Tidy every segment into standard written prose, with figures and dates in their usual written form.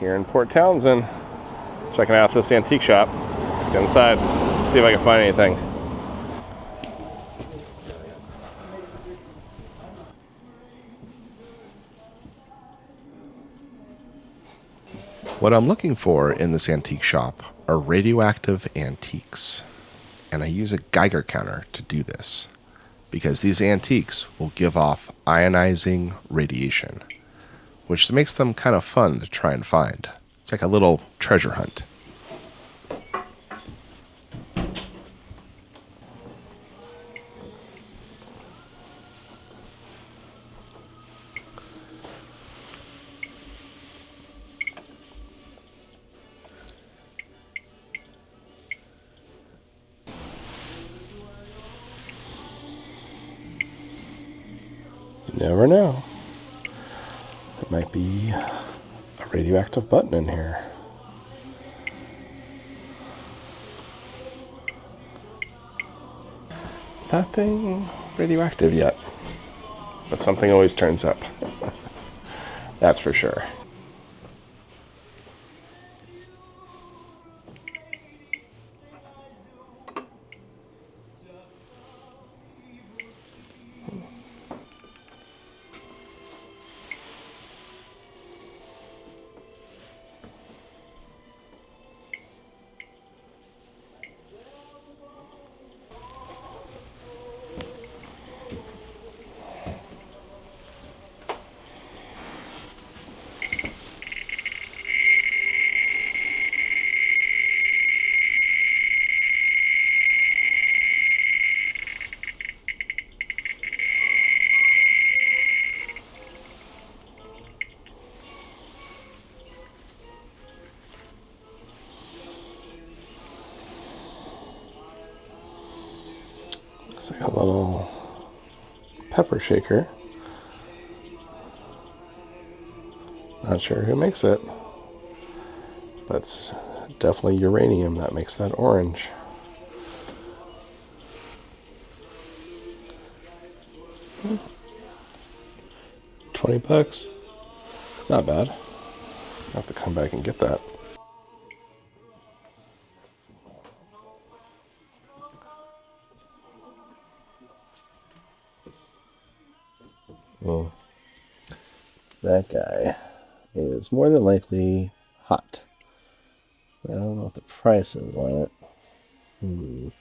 here in Port Townsend, checking out this antique shop. Let's go inside, see if I can find anything. What I'm looking for in this antique shop are radioactive antiques, and I use a Geiger counter to do this, because these antiques will give off ionizing radiation, which makes them kind of fun to try and find. It's like a little treasure hunt. You never know. There might be a radioactive button in here. Nothing radioactive yet, but something always turns up. That's for sure. Looks like a little pepper shaker. Not sure who makes it, but it's definitely uranium that makes that orange. $20. It's not bad. I'll have to come back and get that. That guy is more than likely hot. I don't know what the price is on it.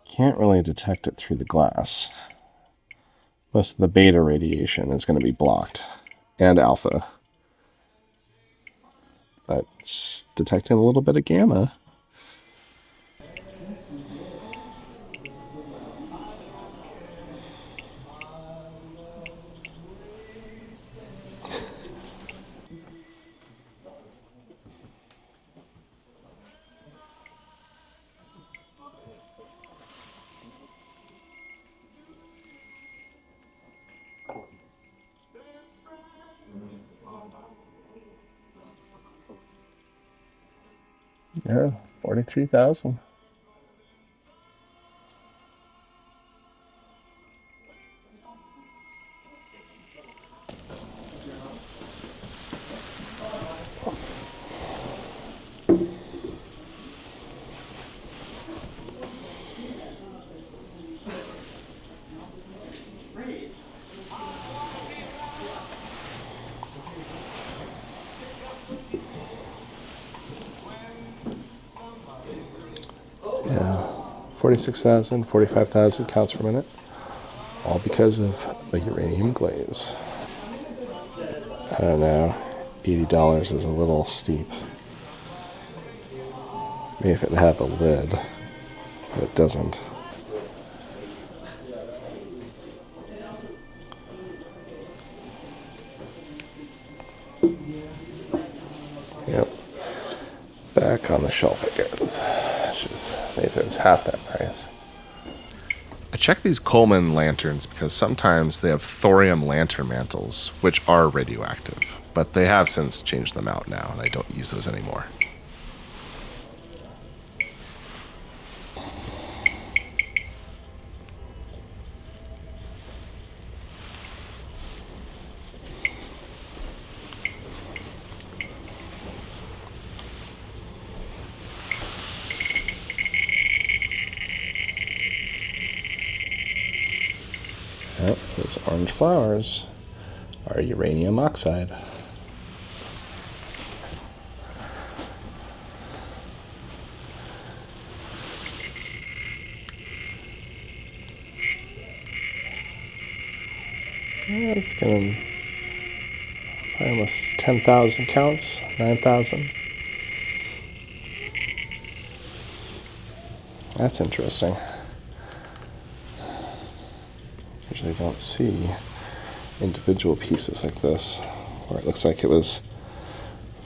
Can't really detect it through the glass. Most of the beta radiation is going to be blocked, and alpha. But it's detecting a little bit of gamma. Yeah, 43,000. Yeah, 46,000, 45,000 counts per minute. All because of a uranium glaze. I don't know. $80 is a little steep. Maybe if it had the lid, but it doesn't. Yep. Back on the shelf it goes. Maybe it's half that price. I check these Coleman lanterns because sometimes they have thorium lantern mantles, which are radioactive, but they have since changed them out now, and I don't use those anymore. Those orange flowers are uranium oxide. It's getting almost 10,000 counts, 9,000. That's interesting. Usually don't see individual pieces like this, where it looks like it was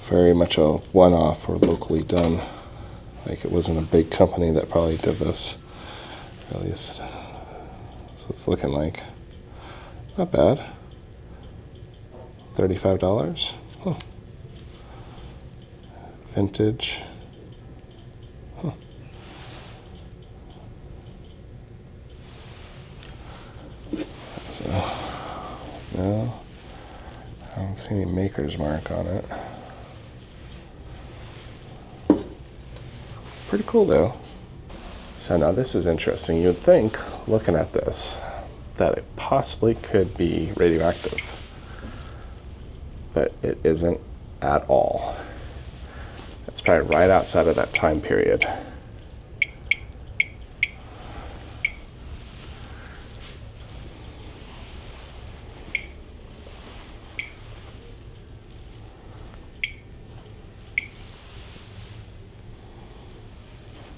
very much a one-off or locally done. Like it wasn't a big company that probably did this. At least that's what it's looking like. Not bad. $35. Huh. Vintage. Huh. So, no, I don't see any maker's mark on it. Pretty cool though. So now this is interesting. You would think, looking at this, that it possibly could be radioactive, but it isn't at all. It's probably right outside of that time period.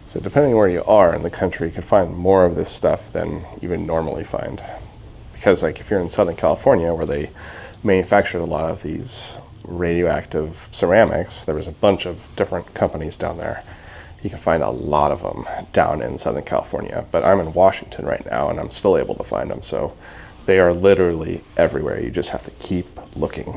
So depending where you are in the country, you can find more of this stuff than you would normally find. Because like if you're in Southern California where they manufactured a lot of these radioactive ceramics, there was a bunch of different companies down there. You can find a lot of them down in Southern California. But I'm in Washington right now and I'm still able to find them. So they are literally everywhere. You just have to keep looking.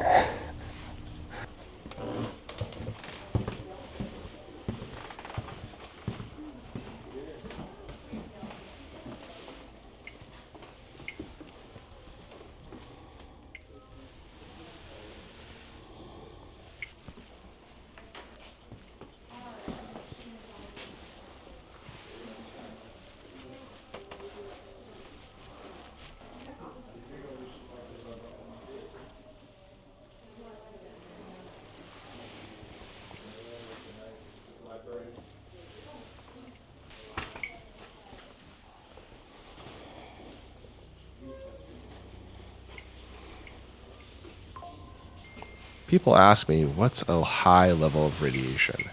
People ask me, what's a high level of radiation?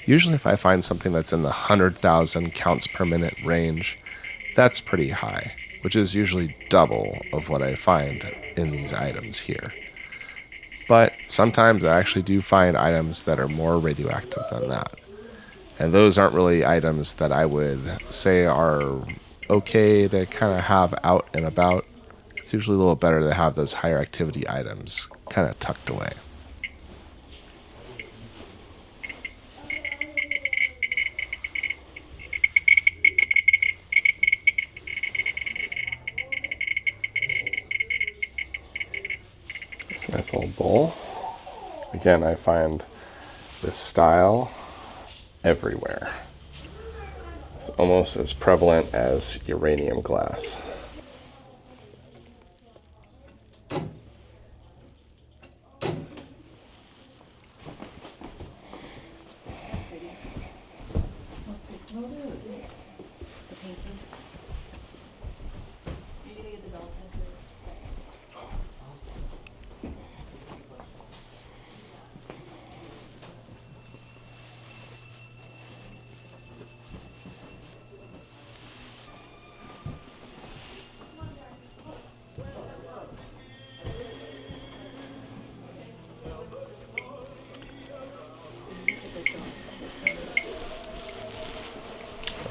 Usually if I find something that's in the 100,000 counts per minute range, that's pretty high, which is usually double of what I find in these items here. But sometimes I actually do find items that are more radioactive than that. And those aren't really items that I would say are okay to kind of have out and about. It's usually a little better to have those higher activity items kind of tucked away. It's a nice little bowl. Again, I find this style everywhere. It's almost as prevalent as uranium glass.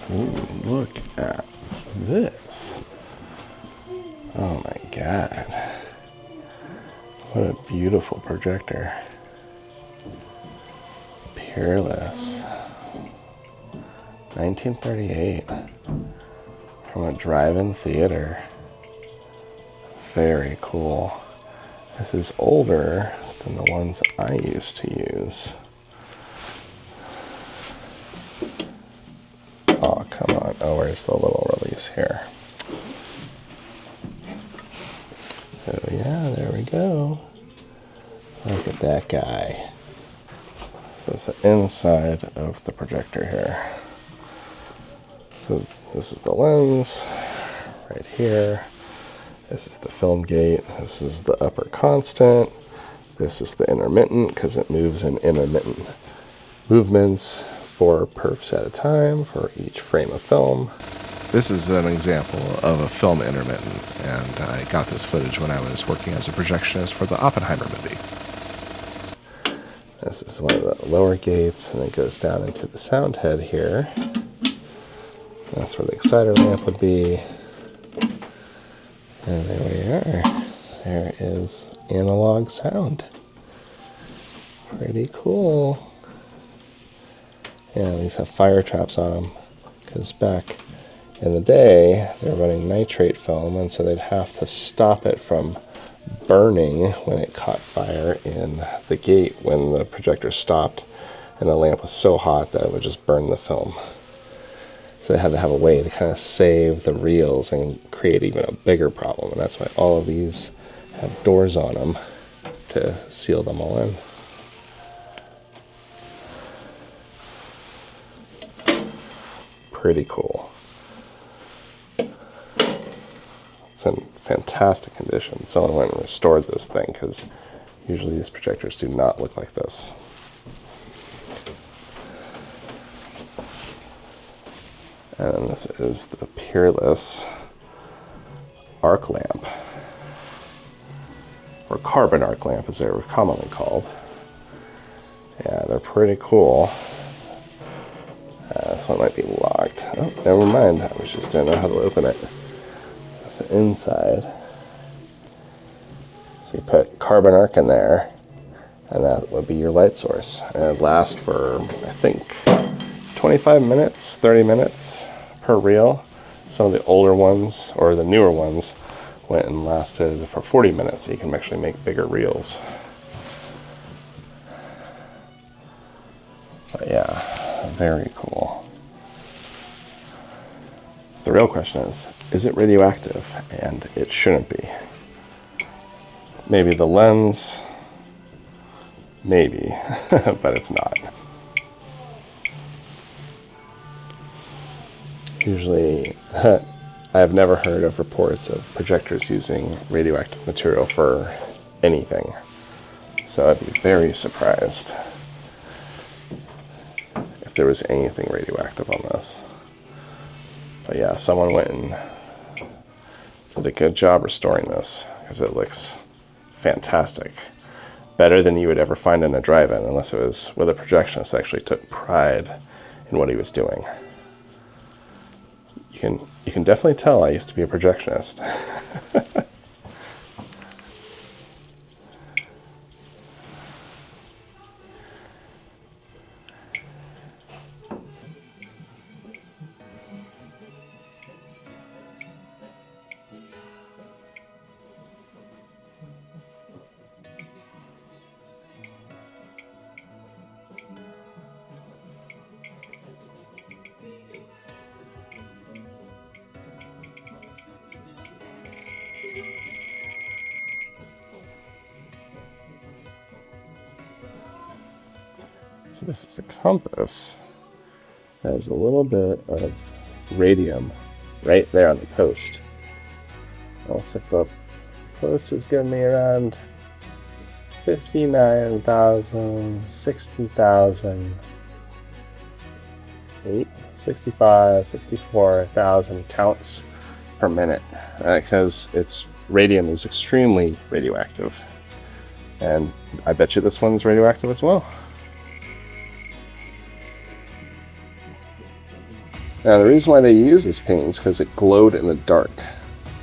Ooh, look at this. Oh my God. What a beautiful projector. Peerless. 1938. From a drive-in theater. Very cool. This is older than the ones I used to use. Oh, come on. Oh, where's the little release here? Oh yeah, there we go. Look at that guy. So it's the inside of the projector here. So this is the lens right here. This is the film gate. This is the upper constant. This is the intermittent because it moves in intermittent movements, 4 perfs at a time for each frame of film. This is an example of a film intermittent, and I got this footage when I was working as a projectionist for the Oppenheimer movie. This is one of the lower gates, and it goes down into the sound head here. That's where the exciter lamp would be. And there we are. There is analog sound. Pretty cool. Yeah, these have fire traps on them, because back in the day, they were running nitrate film, and so they'd have to stop it from burning when it caught fire in the gate when the projector stopped, and the lamp was so hot that it would just burn the film. So they had to have a way to kind of save the reels and create even a bigger problem, and that's why all of these have doors on them to seal them all in. Pretty cool. It's in fantastic condition. Someone went and restored this thing because usually these projectors do not look like this. And this is the Peerless arc lamp, or carbon arc lamp as they were commonly called. Yeah, they're pretty cool. This one might be locked. Oh, never mind. I was just don't know how to open it. That's the inside. So you put carbon arc in there, and that would be your light source. And it'd last for, I think, 25 minutes, 30 minutes per reel. Some of the older ones, or the newer ones, went and lasted for 40 minutes, so you can actually make bigger reels. But yeah, very cool. The real question is it radioactive? And it shouldn't be. Maybe the lens, maybe, but it's not. Usually, I have never heard of reports of projectors using radioactive material for anything. So I'd be very surprised if there was anything radioactive on this. But yeah, someone went and did a good job restoring this because it looks fantastic. Better than you would ever find in a drive-in, unless it was with a projectionist that actually took pride in what he was doing. You can definitely tell I used to be a projectionist. So this is a compass that has a little bit of radium right there on the post. Looks like the post is giving me around 59,000, 60,000, 65, 64,000 counts per minute because radium is extremely radioactive. And I bet you this one's radioactive as well. Now, the reason why they use this paint is because it glowed in the dark.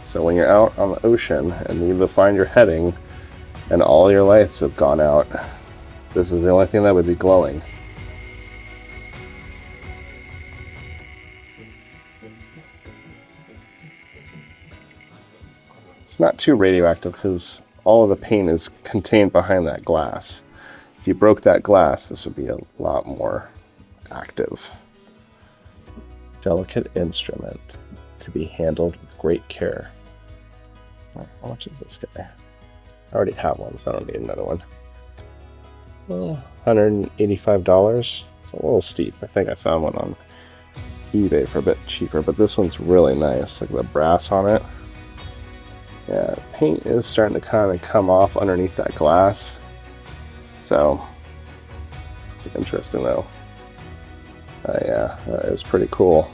So when you're out on the ocean and you need to find your heading and all your lights have gone out, this is the only thing that would be glowing. It's not too radioactive because all of the paint is contained behind that glass. If you broke that glass, this would be a lot more active. Delicate instrument to be handled with great care. How much is this guy? I already have one, so I don't need another one. Well, $185. It's a little steep. I think I found one on eBay for a bit cheaper, but this one's really nice. Like the brass on it. Yeah, paint is starting to kind of come off underneath that glass. So, it's interesting though. Yeah, that is pretty cool.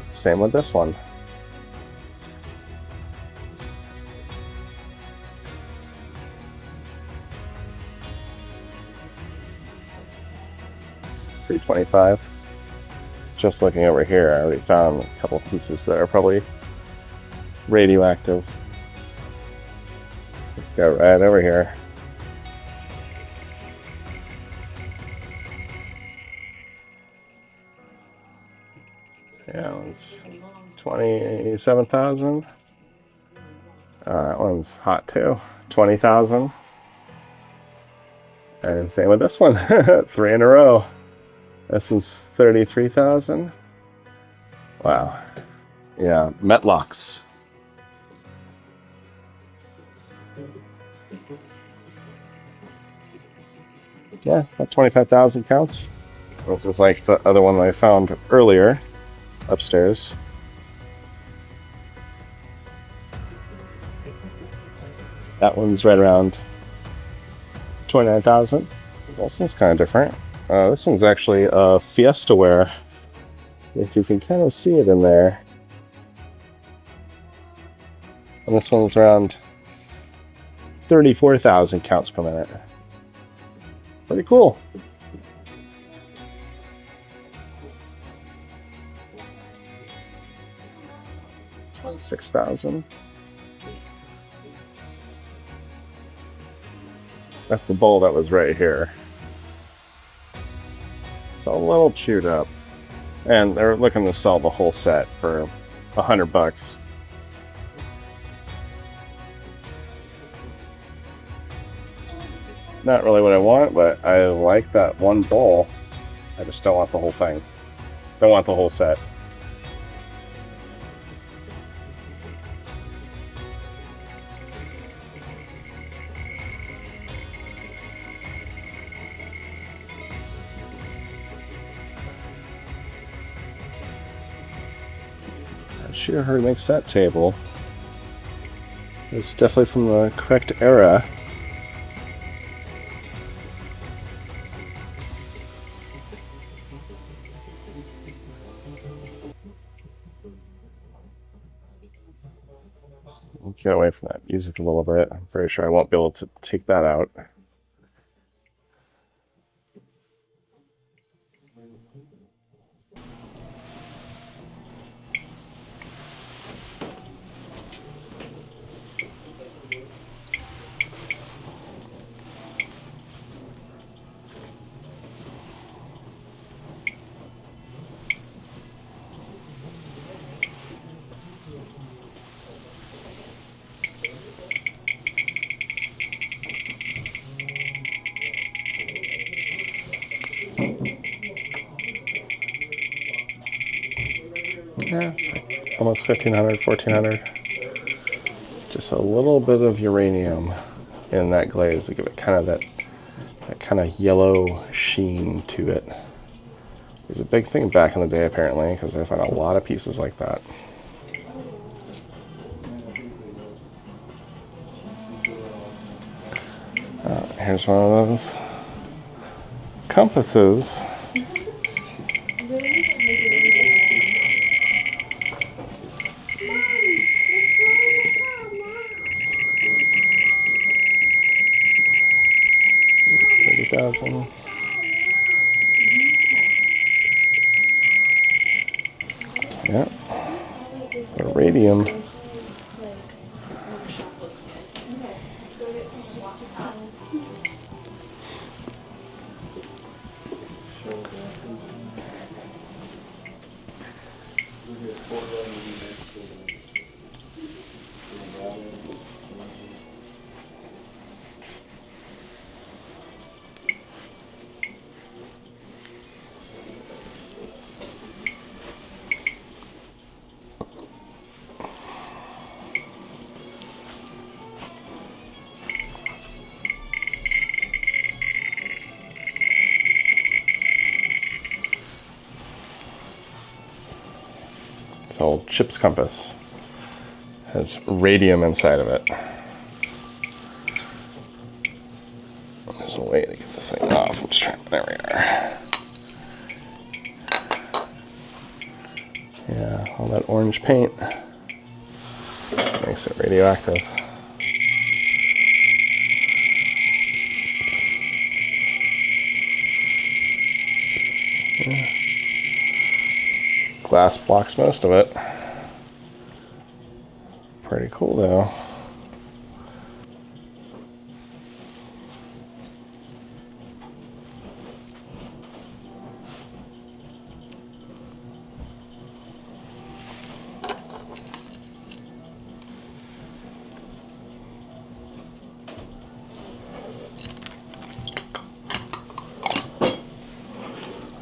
Same with this one. $325. Just looking over here, I already found a couple pieces that are probably radioactive. Let's go right over here. Yeah, that one's 27,000. That one's hot too. 20,000. And same with this one. 3 in a row. This is 33,000. Wow. Yeah, Metlocks. Yeah, that 25,000 counts. This is like the other one I found earlier upstairs. That one's right around 29,000. This one's kind of different. This one's actually a Fiesta ware. If you can kind of see it in there. And this one's around 34,000 counts per minute. Pretty cool. $26,000. That's the bowl that was right here. It's a little chewed up. And they're looking to sell the whole set for $100. Not really what I want, but I like that one bowl. I just don't want the whole thing. Don't want the whole set. I'm sure who makes that table. It's definitely from the correct era. Get away from that music a little bit. I'm pretty sure I won't be able to take that out. Yeah, it's like almost 1,500, 1,400. Just a little bit of uranium in that glaze to give it kind of that kind of yellow sheen to it. It was a big thing back in the day apparently, because I found a lot of pieces like that. Here's one of those compasses. $30,000. Yeah. So radium. This old ship's compass has radium inside of it. There's a way to get this thing off. I'm just trying. There we are. Yeah, all that orange paint. This makes it radioactive. Yeah. Glass blocks most of it. Pretty cool though.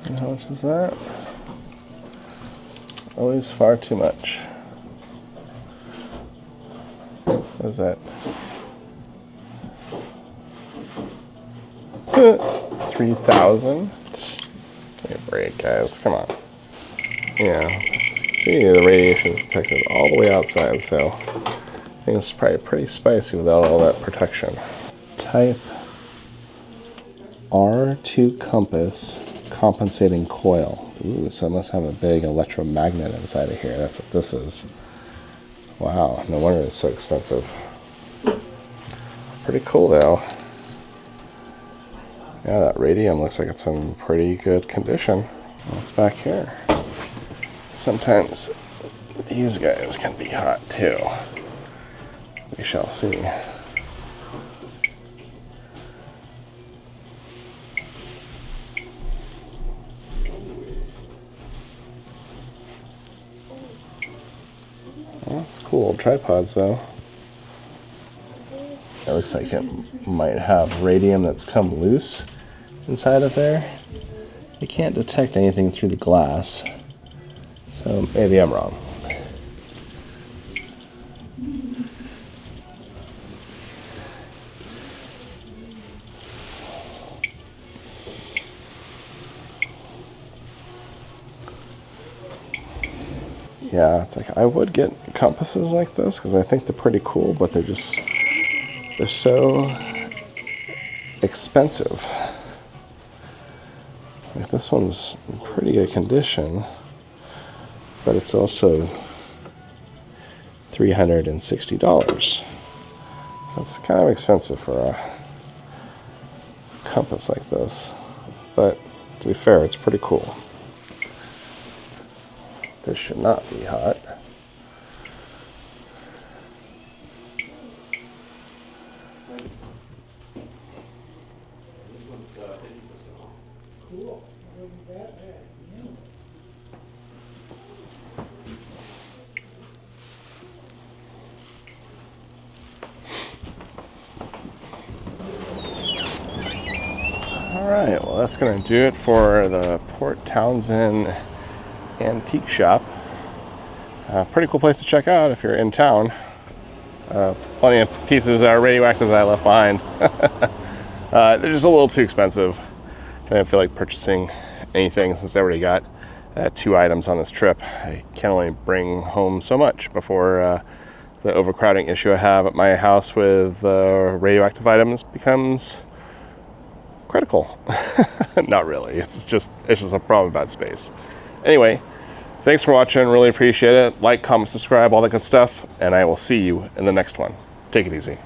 And how much is that? Always far too much. What is that? 3,000? Give me a break, guys. Come on. Yeah, as you can see, the radiation is detected all the way outside, so I think it's probably pretty spicy without all that protection. Type R2 compass compensating coil. Ooh, so it must have a big electromagnet inside of here. That's what this is. Wow, no wonder it's so expensive. Pretty cool though. Yeah, that radium looks like it's in pretty good condition. What's back here? Sometimes these guys can be hot too. We shall see. Well, that's cool. Tripods though. It looks like it might have radium that's come loose inside of there. You can't detect anything through the glass, so maybe I'm wrong. Yeah, it's like I would get compasses like this because I think they're pretty cool, but they're so expensive. Like this one's in pretty good condition, but it's also $360. That's kind of expensive for a compass like this, but to be fair, it's pretty cool. This should not be hot. Alright, well that's going to do it for the Port Townsend antique shop. Pretty cool place to check out if you're in town. Plenty of pieces that are radioactive that I left behind. They're just a little too expensive. I don't feel like purchasing anything since I already got 2 items on this trip. I can only bring home so much before the overcrowding issue I have at my house with radioactive items becomes critical. Not really. It's just a problem about space. Anyway, thanks for watching. Really appreciate it. Like, comment, subscribe, all that good stuff. And I will see you in the next one. Take it easy.